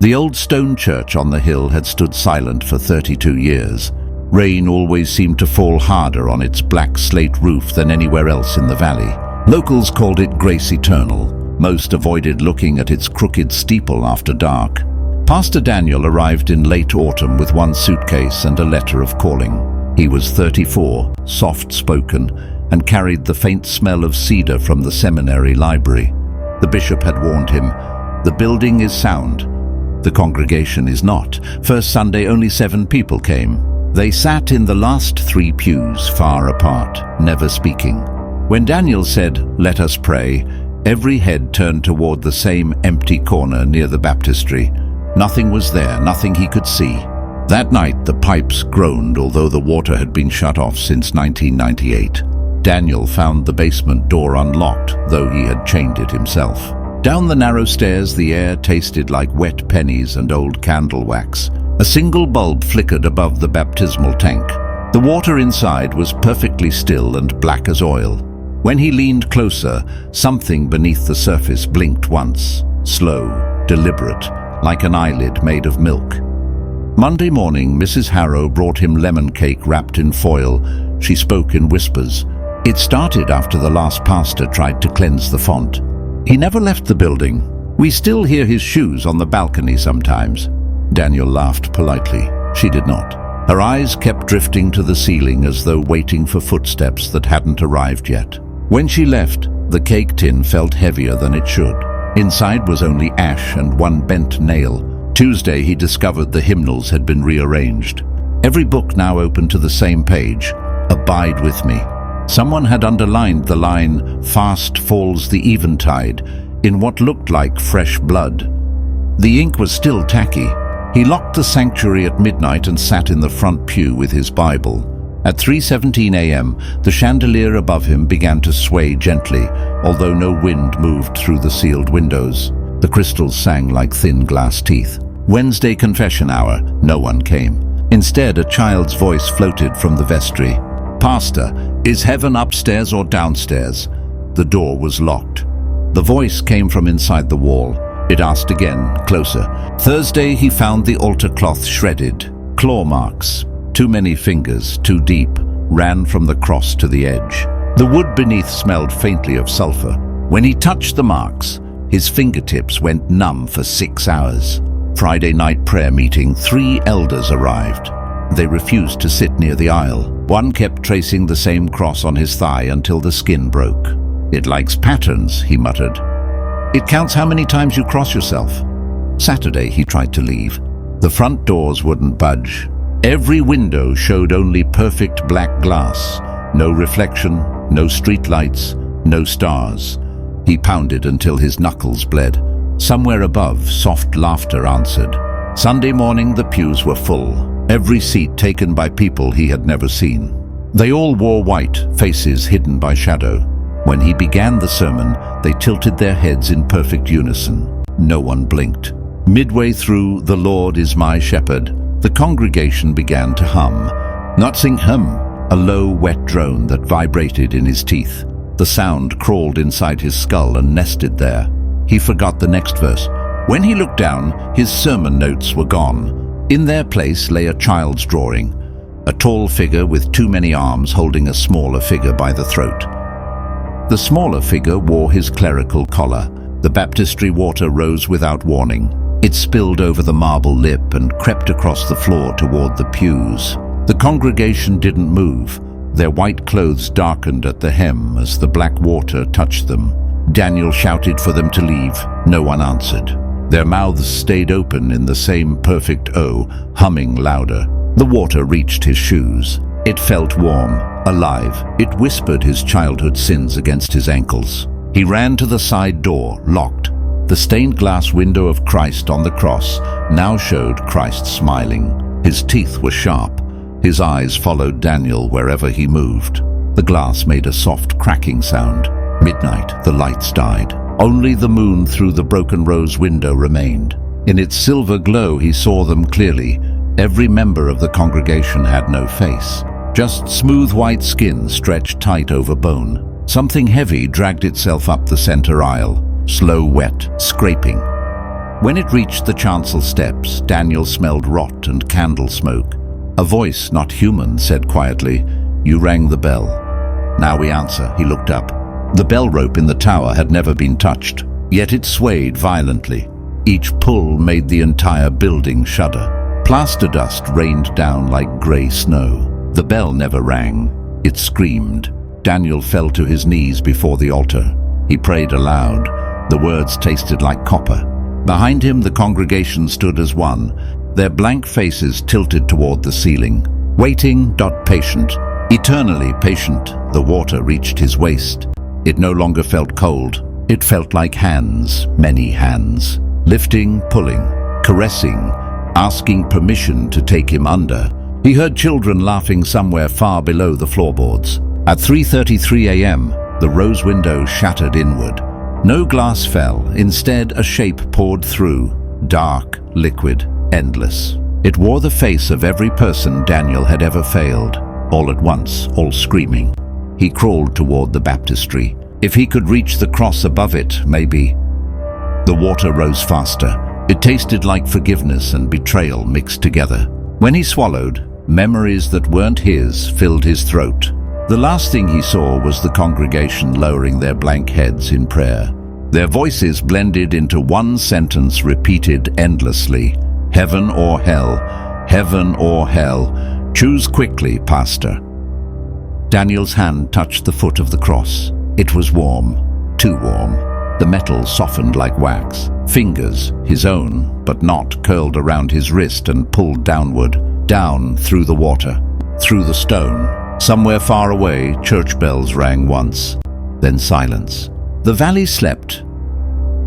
The old stone church on the hill had stood silent for 32 years. Rain always seemed to fall harder on its black slate roof than anywhere else in the valley. Locals called it Grace Eternal. Most avoided looking at its crooked steeple after dark. Pastor Daniel arrived in late autumn with one suitcase and a letter of calling. He was 34, soft-spoken, and carried the faint smell of cedar from the seminary library. The bishop had warned him, "The building is sound. The congregation is not." First Sunday, only 7 people came. They sat in the last 3 pews, far apart, never speaking. When Daniel said, "Let us pray," every head turned toward the same empty corner near the baptistry. Nothing was there, nothing he could see. That night, the pipes groaned, although the water had been shut off since 1998. Daniel found the basement door unlocked, though he had chained it himself. Down the narrow stairs, the air tasted like wet pennies and old candle wax. A single bulb flickered above the baptismal tank. The water inside was perfectly still and black as oil. When he leaned closer, something beneath the surface blinked once, slow, deliberate, like an eyelid made of milk. Monday morning, Mrs. Harrow brought him lemon cake wrapped in foil. She spoke in whispers. It started after the last pastor tried to cleanse the font. He never left the building. We still hear his shoes on the balcony sometimes. Daniel laughed politely. She did not. Her eyes kept drifting to the ceiling as though waiting for footsteps that hadn't arrived yet. When she left, the cake tin felt heavier than it should. Inside was only ash and one bent nail. Tuesday, he discovered the hymnals had been rearranged. Every book now open to the same page, "Abide with me." Someone had underlined the line, "Fast falls the eventide," in what looked like fresh blood. The ink was still tacky. He locked the sanctuary at midnight and sat in the front pew with his Bible. At 3:17 a.m., the chandelier above him began to sway gently, although no wind moved through the sealed windows. The crystals sang like thin glass teeth. Wednesday confession hour, no one came. Instead, a child's voice floated from the vestry. "Pastor, is heaven upstairs or downstairs?" The door was locked. The voice came from inside the wall. It asked again, closer. Thursday, he found the altar cloth shredded. Claw marks, too many fingers, too deep, ran from the cross to the edge. The wood beneath smelled faintly of sulfur. When he touched the marks, his fingertips went numb for 6 hours. Friday night prayer meeting, 3 elders arrived. They refused to sit near the aisle. One kept tracing the same cross on his thigh until the skin broke. "It likes patterns," he muttered. "It counts how many times you cross yourself." Saturday, he tried to leave. The front doors wouldn't budge. Every window showed only perfect black glass. No reflection, no street lights, no stars. He pounded until his knuckles bled. Somewhere above, soft laughter answered. Sunday morning, the pews were full. Every seat taken by people he had never seen. They all wore white, faces hidden by shadow. When he began the sermon, they tilted their heads in perfect unison. No one blinked. Midway through, "The Lord is my shepherd," the congregation began to hum. Not sing hum, a low, wet drone that vibrated in his teeth. The sound crawled inside his skull and nested there. He forgot the next verse. When he looked down, his sermon notes were gone. In their place lay a child's drawing, a tall figure with too many arms holding a smaller figure by the throat. The smaller figure wore his clerical collar. The baptistry water rose without warning. It spilled over the marble lip and crept across the floor toward the pews. The congregation didn't move. Their white clothes darkened at the hem as the black water touched them. Daniel shouted for them to leave. No one answered. Their mouths stayed open in the same perfect O, humming louder. The water reached his shoes. It felt warm, alive. It whispered his childhood sins against his ankles. He ran to the side door, locked. The stained glass window of Christ on the cross now showed Christ smiling. His teeth were sharp. His eyes followed Daniel wherever he moved. The glass made a soft cracking sound. Midnight, the lights died. Only the moon through the broken rose window remained. In its silver glow, he saw them clearly. Every member of the congregation had no face. Just smooth white skin stretched tight over bone. Something heavy dragged itself up the center aisle, slow, wet, scraping. When it reached the chancel steps, Daniel smelled rot and candle smoke. A voice, not human, said quietly, "You rang the bell. Now we answer." He looked up. The bell rope in the tower had never been touched, yet it swayed violently. Each pull made the entire building shudder. Plaster dust rained down like grey snow. The bell never rang. It screamed. Daniel fell to his knees before the altar. He prayed aloud. The words tasted like copper. Behind him, the congregation stood as one, their blank faces tilted toward the ceiling. Waiting, patient, eternally patient. The water reached his waist. It no longer felt cold. It felt like hands, many hands, lifting, pulling, caressing, asking permission to take him under. He heard children laughing somewhere far below the floorboards. At 3:33 a.m., the rose window shattered inward. No glass fell. Instead, a shape poured through, dark, liquid, endless. It wore the face of every person Daniel had ever failed, all at once, all screaming. He crawled toward the baptistry. If he could reach the cross above it, maybe. The water rose faster. It tasted like forgiveness and betrayal mixed together. When he swallowed, memories that weren't his filled his throat. The last thing he saw was the congregation lowering their blank heads in prayer. Their voices blended into one sentence repeated endlessly. "Heaven or hell, heaven or hell. Choose quickly, Pastor." Daniel's hand touched the foot of the cross. It was warm, too warm. The metal softened like wax. Fingers, his own, but not, curled around his wrist and pulled downward, down through the water, through the stone. Somewhere far away, church bells rang once, then silence. The valley slept.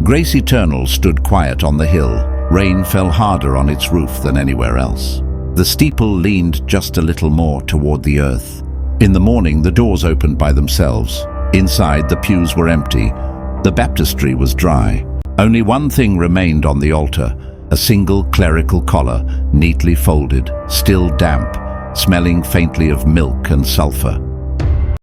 Grace Eternal stood quiet on the hill. Rain fell harder on its roof than anywhere else. The steeple leaned just a little more toward the earth. In the morning, the doors opened by themselves. Inside, the pews were empty. The baptistry was dry. Only one thing remained on the altar, a single clerical collar, neatly folded, still damp, smelling faintly of milk and sulfur.